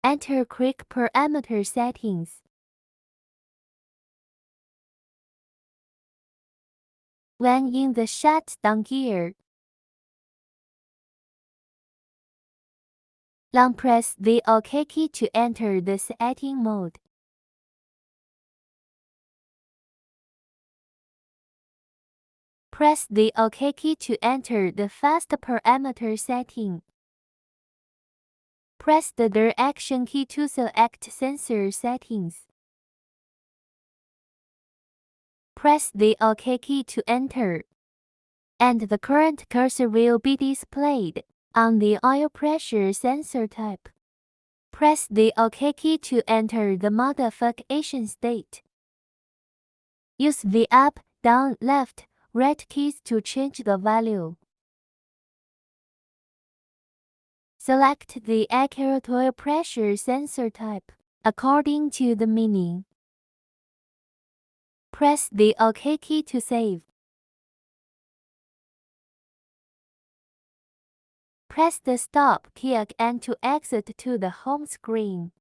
Enter quick parameter settings. When in the shutdown gear, long press the OK key to enter the setting mode. Press the OK key to enter the fast parameter setting. Press the direction key to select sensor settings. Press the OK key to enter, and the current cursor will be displayed on the oil pressure sensor type. Press the OK key to enter the modification state. Use the up, down, left, right keys to change the value. Select the accurate oil pressure sensor type according to the meaning. Press the OK key to save. Press the stop key again to exit to the home screen.